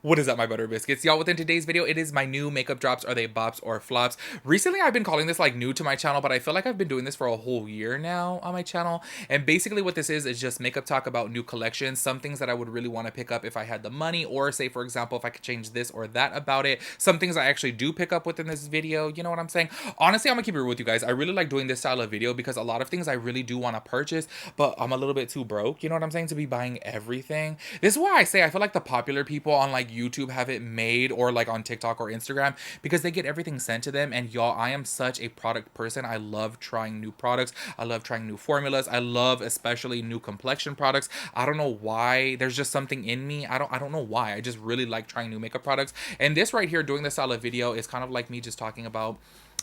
What is up, my butter biscuits? Y'all, within today's video, it is my new makeup drops. Are they bops or flops? Recently, I've been calling this like new to my channel, but I feel like I've been doing this for a whole year now on my channel. And basically what this is just makeup talk about new collections, some things that I would really want to pick up if I had the money, or say, for example, if I could change this or that about it. Some things I actually do pick up within this video, you know what I'm saying? Honestly, I'm gonna keep it real with you guys. I really like doing this style of video because a lot of things I really do want to purchase, but I'm a little bit too broke, you know what I'm saying, to be buying everything. This is why I say I feel like the popular people on like YouTube have it made, or like on TikTok or Instagram, because they get everything sent to them. And y'all, I am such a product person. I love trying new products. I love trying new formulas. I love especially new complexion products. I don't know why. There's just something in me. I don't know why. I just really like trying new makeup products. And this right here, doing this style of video, is kind of like me just talking about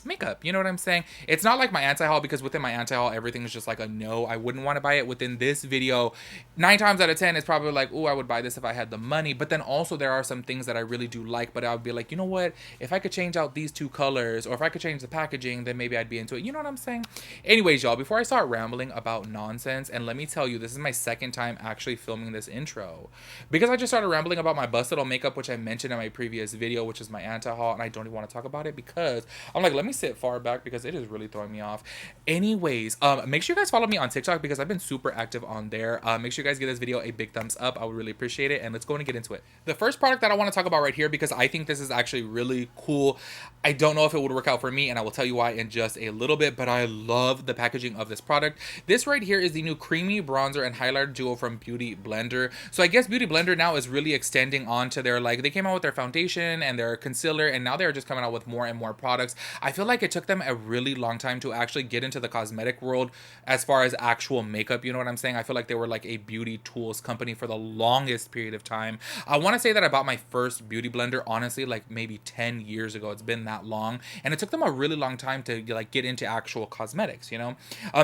makeup, you know what I'm saying? It's not like my anti-haul, because within my anti-haul everything is just like a no, I wouldn't want to buy it. Within this video, 9 times out of 10 it's probably like, oh, I would buy this if I had the money. But then also there are some things that I really do like, but I would be like, you know what, if I could change out these 2 colors, or if I could change the packaging, then maybe I'd be into it, you know what I'm saying? Anyways, y'all, before I start rambling about nonsense, and let me tell you, this is my second time actually filming this intro, because I just started rambling about my busted on makeup, which I mentioned in my previous video, which is my anti-haul, and I don't even want to talk about it because I'm like, let me sit far back because it is really throwing me off. Anyways, make sure you guys follow me on TikTok because I've been super active on there. Make sure you guys give this video a big thumbs up. I would really appreciate it. And let's go and get into it. The first product that I want to talk about right here, because I think this is actually really cool. I don't know if it would work out for me, and I will tell you why in just a little bit, but I love the packaging of this product. This right here is the new creamy bronzer and highlighter duo from Beauty Blender. So I guess Beauty Blender now is really extending on to their, like, they came out with their foundation and their concealer, and now they're just coming out with more and more products. I feel like it took them a really long time to actually get into the cosmetic world as far as actual makeup, you know what I'm saying? I feel like they were like a beauty tools company for the longest period of time. I want to say that I bought my first Beauty Blender, honestly, like maybe 10 years ago. It's been that long, and it took them a really long time to like get into actual cosmetics, you know?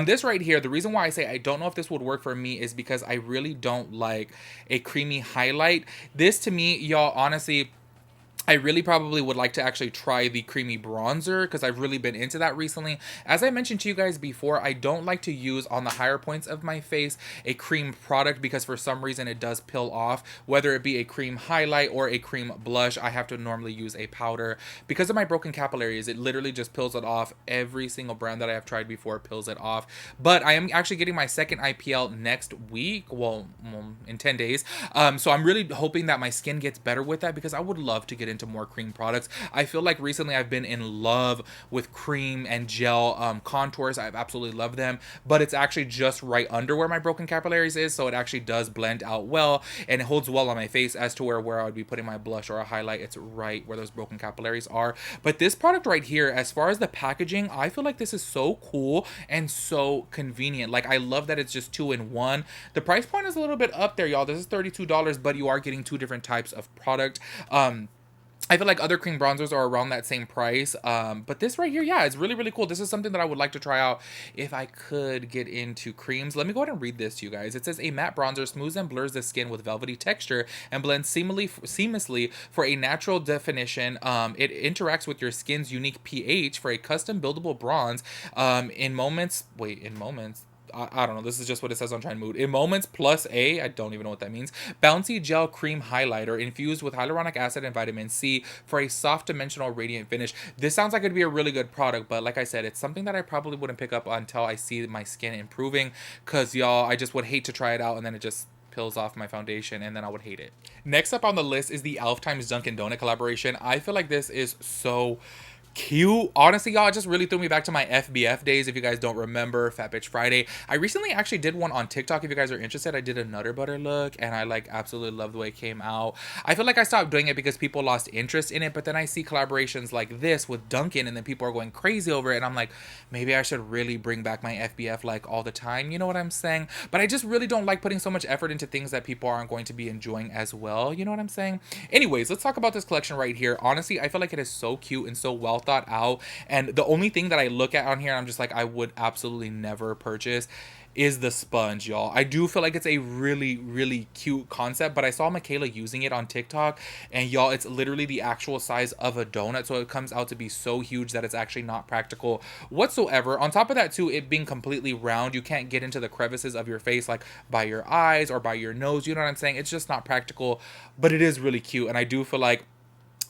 This right here, the reason why I say I don't know if this would work for me is because I really don't like a creamy highlight. This to me, y'all, honestly, I really probably would like to actually try the creamy bronzer because I've really been into that recently. As I mentioned to you guys before, I don't like to use on the higher points of my face a cream product because for some reason it does peel off. Whether it be a cream highlight or a cream blush, I have to normally use a powder. Because of my broken capillaries, it literally just peels it off. Every single brand that I have tried before peels it off. But I am actually getting my second IPL next week. Well, in 10 days. So I'm really hoping that my skin gets better with that because I would love to get into more cream products. I feel like recently I've been in love with cream and gel contours. I've absolutely loved them, but it's actually just right under where my broken capillaries is, so it actually does blend out well and it holds well on my face as to where I would be putting my blush or a highlight. It's right where those broken capillaries are. But this product right here, as far as the packaging, I feel like this is so cool and so convenient. Like, I love that it's just 2 in 1. The price point is a little bit up there, y'all. This is $32, but you are getting 2 different types of product. I feel like other cream bronzers are around that same price, but this right here, yeah, it's really, really cool. This is something that I would like to try out if I could get into creams. Let me go ahead and read this to you guys. It says, a matte bronzer smooths and blurs the skin with velvety texture and blends seamlessly for a natural definition. It interacts with your skin's unique pH for a custom buildable bronze in moments. I don't know. This is just what it says on Trend Mood. In moments plus I don't even know what that means. Bouncy gel cream highlighter infused with hyaluronic acid and vitamin C for a soft dimensional radiant finish. This sounds like it'd be a really good product, but like I said, it's something that I probably wouldn't pick up until I see my skin improving, because y'all, I just would hate to try it out and then it just peels off my foundation and then I would hate it. Next up on the list is the e.l.f. times Dunkin' Donut collaboration. I feel like this is so cute. Honestly, y'all, it just really threw me back to my FBF days. If you guys don't remember Fat Bitch Friday, I recently actually did one on TikTok. If you guys are interested, I did a Nutter Butter look and I like absolutely love the way it came out. I feel like I stopped doing it because people lost interest in it, but then I see collaborations like this with Dunkin' and then people are going crazy over it, and I'm like, maybe I should really bring back my FBF like all the time, you know what I'm saying? But I just really don't like putting so much effort into things that people aren't going to be enjoying as well, you know what I'm saying? Anyways, let's talk about this collection right here. Honestly, I feel like it is so cute and so well thought out, and the only thing that I look at on here, I'm just like, I would absolutely never purchase, is the sponge, y'all. I do feel like it's a really, really cute concept, but I saw Michaela using it on TikTok, and y'all, it's literally the actual size of a donut, so it comes out to be so huge that it's actually not practical whatsoever. On top of that too, it being completely round, you can't get into the crevices of your face like by your eyes or by your nose, you know what I'm saying? It's just not practical, but it is really cute, and I do feel like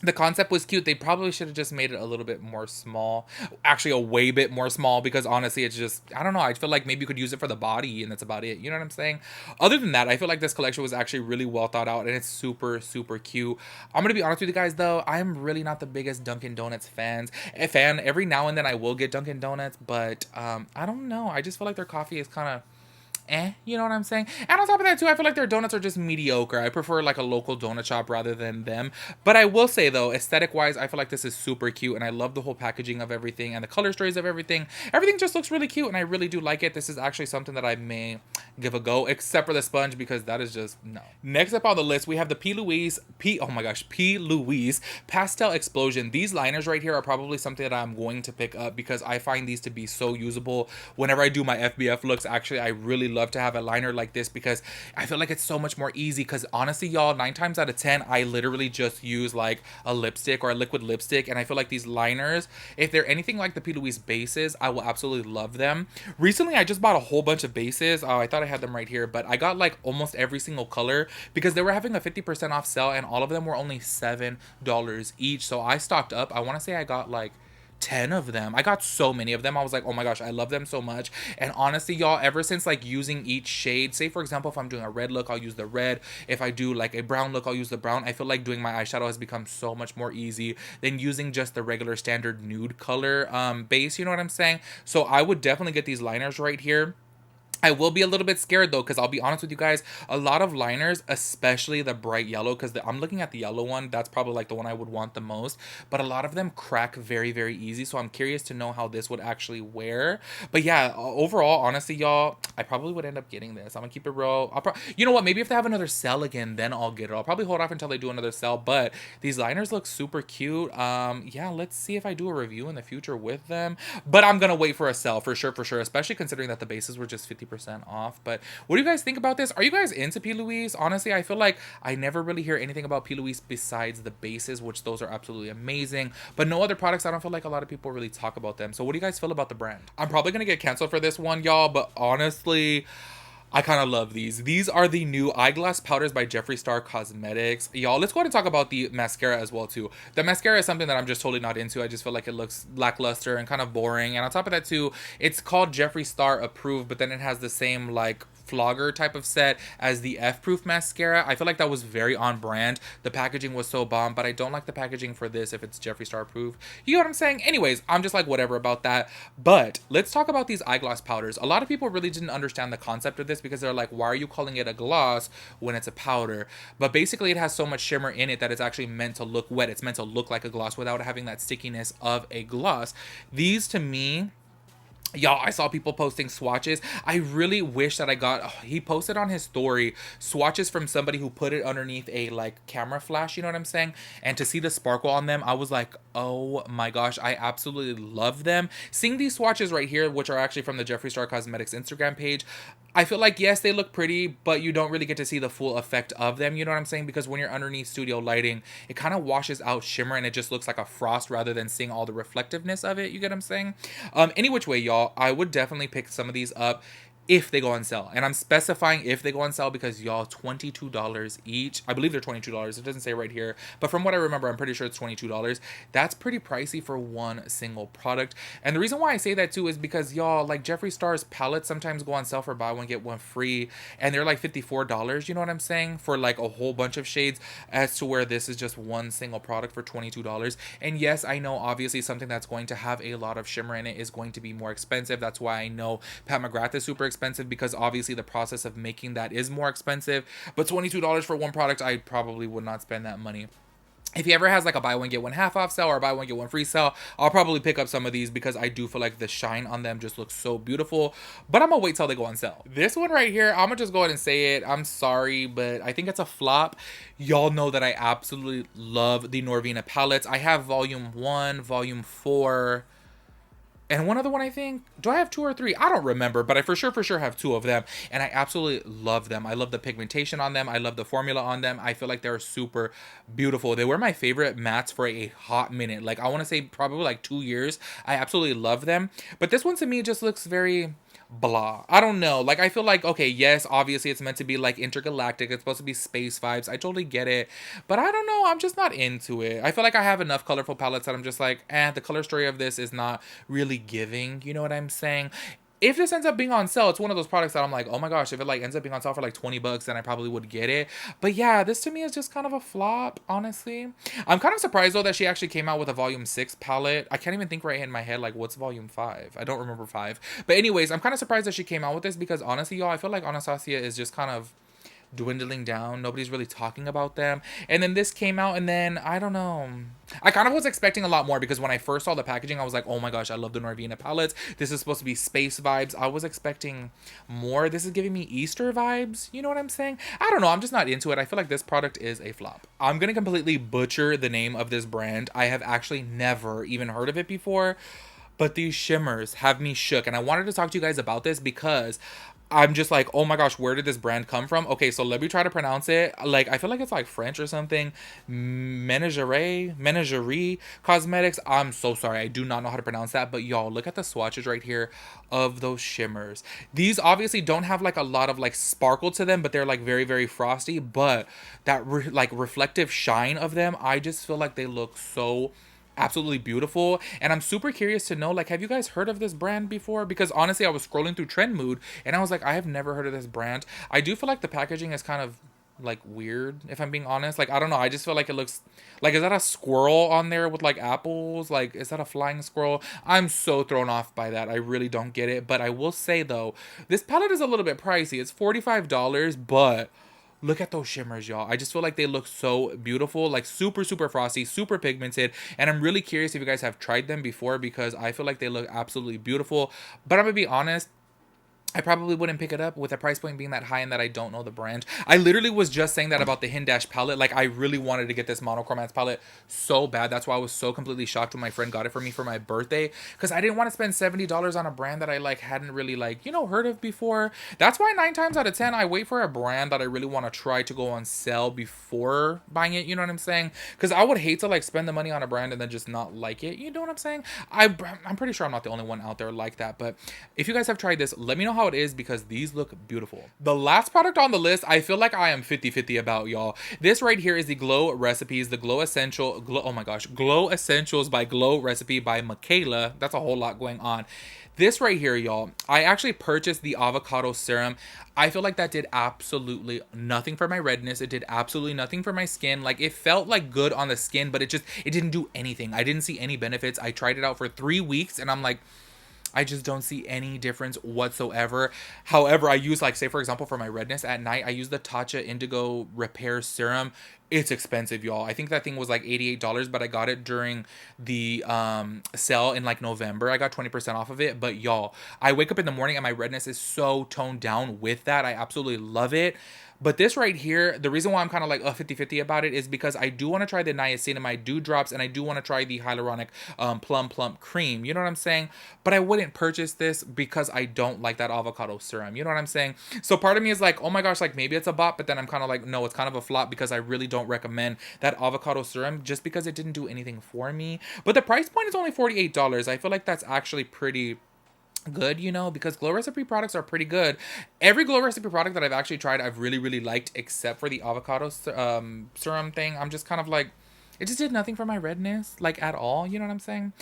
the concept was cute. They probably should have just made it a little bit more small. Actually, a way bit more small, because honestly, it's just, I don't know. I feel like maybe you could use it for the body and that's about it. You know what I'm saying? Other than that, I feel like this collection was actually really well thought out, and it's super, super cute. I'm going to be honest with you guys though. I'm really not the biggest Dunkin' Donuts fan. Every now and then I will get Dunkin' Donuts, but I don't know. I just feel like their coffee is kind of you know what I'm saying? And on top of that too, I feel like their donuts are just mediocre. I prefer like a local donut shop rather than them. But I will say though, aesthetic wise, I feel like this is super cute, and I love the whole packaging of everything and the color stories of everything. Everything just looks really cute, and I really do like it. This is actually something that I may give a go, except for the sponge, because that is just no. Next up on the list, we have the P. Louise Pastel Explosion. These liners right here are probably something that I'm going to pick up, because I find these to be so usable whenever I do my FBF looks. Actually, I really love to have a liner like this, because I feel like it's so much more easy. Because honestly, y'all, 9 times out of 10, I literally just use like a lipstick or a liquid lipstick, and I feel like these liners, if they're anything like the P. Louise bases, I will absolutely love them. Recently, I just bought a whole bunch of bases. I thought I had them right here, but I got like almost every single color, because they were having a 50% off sale, and all of them were only $7 each. So I stocked up. I want to say I got like 10 of them. I got so many of them. I was like, oh my gosh, I love them so much. And honestly, y'all, ever since like using each shade, say for example, if I'm doing a red look, I'll use the red. If I do like a brown look, I'll use the brown. I feel like doing my eyeshadow has become so much more easy than using just the regular standard nude color base, you know what I'm saying? So I would definitely get these liners right here. I will be a little bit scared though, because I'll be honest with you guys, a lot of liners, especially the bright yellow, because I'm looking at the yellow one, that's probably like the one I would want the most, but a lot of them crack very, very easy, so I'm curious to know how this would actually wear. But yeah, overall, honestly, y'all, I probably would end up getting this. I'm gonna keep it real. You know what, maybe if they have another sale again, then I'll get it. I'll probably hold off until they do another sale, but these liners look super cute. Yeah, let's see if I do a review in the future with them, but I'm gonna wait for a sale for sure, especially considering that the bases were just 50% off. But what do you guys think about this? Are you guys into P. Louise? Honestly, I feel like I never really hear anything about P. Louise besides the bases, which those are absolutely amazing, but no other products. I don't feel like a lot of people really talk about them. So what do you guys feel about the brand? I'm probably gonna get canceled for this one, y'all, but honestly, I kind of love these. These are the new Eyeglass Powders by Jeffree Star Cosmetics. Y'all, let's go ahead and talk about the mascara as well, too. The mascara is something that I'm just totally not into. I just feel like it looks lackluster and kind of boring. And on top of that, too, it's called Jeffree Star approved, but then it has the same, like, flogger type of set as the e.l.f. proof mascara. I feel like that was very on brand. The packaging was so bomb, but I don't like the packaging for this if it's Jeffree Star approved. You know what I'm saying? Anyways, I'm just like whatever about that. But let's talk about these eyeglass powders. A lot of people really didn't understand the concept of this, because they're like, why are you calling it a gloss when it's a powder? But basically it has so much shimmer in it that it's actually meant to look wet. It's meant to look like a gloss without having that stickiness of a gloss. These, to me, y'all, I saw people posting swatches. I really wish that I got, he posted on his story swatches from somebody who put it underneath a like camera flash, you know what I'm saying? And to see the sparkle on them, I was like, oh my gosh, I absolutely love them. Seeing these swatches right here, which are actually from the Jeffree Star Cosmetics Instagram page, I feel like, yes, they look pretty, but you don't really get to see the full effect of them, you know what I'm saying? Because when you're underneath studio lighting, it kind of washes out shimmer and it just looks like a frost rather than seeing all the reflectiveness of it, you get what I'm saying? Any which way, y'all, I would definitely pick some of these up if they go on sale. And I'm specifying if they go on sale because, y'all, $22 each. I believe they're $22. It doesn't say right here, but from what I remember, I'm pretty sure it's $22. That's pretty pricey for one single product. And the reason why I say that too is because, y'all, like Jeffree Star's palettes sometimes go on sale for buy one get one free, and they're like $54, you know what I'm saying, for like a whole bunch of shades, as to where this is just one single product for $22. And yes, I know obviously something that's going to have a lot of shimmer in it is going to be more expensive. That's why I know Pat McGrath is super expensive, because obviously the process of making that is more expensive. But $22 for one product, I probably would not spend that money. If he ever has like a buy one get one half off sale or a buy one get one free sale, I'll probably pick up some of these, because I do feel like the shine on them just looks so beautiful. But I'm gonna wait till they go on sale. This one right here, I'm gonna just go ahead and say it. I'm sorry, but I think it's a flop. Y'all know that I absolutely love the Norvina palettes. I have volume 1, volume 4. and one other one, I think. Do I have two or three? I don't remember, but I for sure have two of them, and I absolutely love them. I love the pigmentation on them. I love the formula on them. I feel like they're super beautiful. They were my favorite mattes for a hot minute. Like, I want to say probably like 2 years. I absolutely love them, but this one to me just looks very blah. I don't know. Like, I feel like, okay, yes, obviously it's meant to be like intergalactic. It's supposed to be space vibes. I totally get it. But I don't know. I'm just not into it. I feel like I have enough colorful palettes that I'm just like, the color story of this is not really giving. You know what I'm saying? If this ends up being on sale, it's one of those products that I'm like, oh my gosh, if it like ends up being on sale for like 20 bucks, then I probably would get it. But yeah, this to me is just kind of a flop, honestly. I'm kind of surprised though that she actually came out with a volume 6 palette. I can't even think right in my head like what's volume 5. I don't remember 5. But anyways, I'm kind of surprised that she came out with this because honestly, y'all, I feel like Anastasia is just kind of dwindling down. Nobody's really talking about them. And then this came out, and then I don't know. I kind of was expecting a lot more because when I first saw the packaging, I was like, oh my gosh, I love the Norvina palettes. This is supposed to be space vibes. I was expecting more. This is giving me Easter vibes. You know what I'm saying? I don't know. I'm just not into it. I feel like this product is a flop. I'm going to completely butcher the name of this brand. I have actually never even heard of it before. But these shimmers have me shook. And I wanted to talk to you guys about this because I'm just like, oh my gosh, where did this brand come from? Okay, so let me try to pronounce it. Like, I feel like it's like French or something. Menagerie Cosmetics. I'm so sorry. I do not know how to pronounce that. But y'all, look at the swatches right here of those shimmers. These obviously don't have like a lot of like sparkle to them, but they're like very, very frosty. But that like reflective shine of them, I just feel like they look so absolutely beautiful. And I'm super curious to know, like, have you guys heard of this brand before? Because honestly, I was scrolling through Trend Mood and I was like, I have never heard of this brand. I do feel like the packaging is kind of like weird, if I'm being honest. Like, I don't know, I just feel like it looks like, is that a squirrel on there with like apples? Like, is that a flying squirrel? I'm so thrown off by that. I really don't get it. But I will say though, this palette is a little bit pricey. It's $45, but look at those shimmers, y'all. I just feel like they look so beautiful, like super, super frosty, super pigmented. And I'm really curious if you guys have tried them before because I feel like they look absolutely beautiful. But I'm gonna be honest, I probably wouldn't pick it up with the price point being that high and that I don't know the brand. I literally was just saying that about the Hindash palette. Like, I really wanted to get this monochromats palette so bad. That's why I was so completely shocked when my friend got it for me for my birthday. Because I didn't want to spend $70 on a brand that I, like, hadn't really, like, you know, heard of before. That's why 9 times out of 10, I wait for a brand that I really want to try to go on sale before buying it. You know what I'm saying? Because I would hate to, like, spend the money on a brand and then just not like it. You know what I'm saying? I'm pretty sure I'm not the only one out there like that. But if you guys have tried this, let me know how it is because these look beautiful. The last product on the list, I feel like I am 50-50 about, y'all. This right here is the Glow Recipes, the Glow oh my gosh, Glow Essentials by Glow Recipe by Michaela. That's a whole lot going on. This right here, y'all, I actually purchased the avocado serum. I feel like that did absolutely nothing for my redness. It did absolutely nothing for my skin. Like, it felt like good on the skin, but it didn't do anything. I didn't see any benefits. I tried it out for 3 weeks and I'm like, I just don't see any difference whatsoever. However, I use, like, say for example, for my redness at night, I use the Tatcha Indigo Repair Serum. It's expensive, y'all. I think that thing was like $88, but I got it during the sale in like November. I got 20% off of it. But y'all, I wake up in the morning and my redness is so toned down with that. I absolutely love it. But this right here, the reason why I'm kind of like 50-50 about it is because I do want to try the niacinamide dew drops and I do want to try the hyaluronic plump cream. You know what I'm saying? But I wouldn't purchase this because I don't like that avocado serum. You know what I'm saying? So part of me is like, oh my gosh, like maybe it's a bot, but then I'm kind of like, no, it's kind of a flop because I really don't recommend that avocado serum just because it didn't do anything for me. But the price point is only $48. I feel like that's actually pretty good, you know, because Glow Recipe products are pretty good. Every Glow Recipe product that I've actually tried, I've really liked, except for the avocado serum thing. I'm just kind of like, it just did nothing for my redness, like, at all. You know what I'm saying?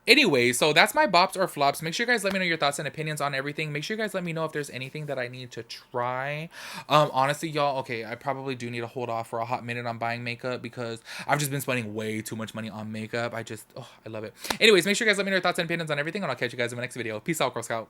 Anyway, so that's my bops or flops. Make sure you guys let me know your thoughts and opinions on everything. Make sure you guys let me know if there's anything that I need to try. Honestly, y'all, okay, I probably do need to hold off for a hot minute on buying makeup because I've just been spending way too much money on makeup. I love it. Anyways, make sure you guys let me know your thoughts and opinions on everything, and I'll catch you guys in my next video. Peace out, Girl Scout.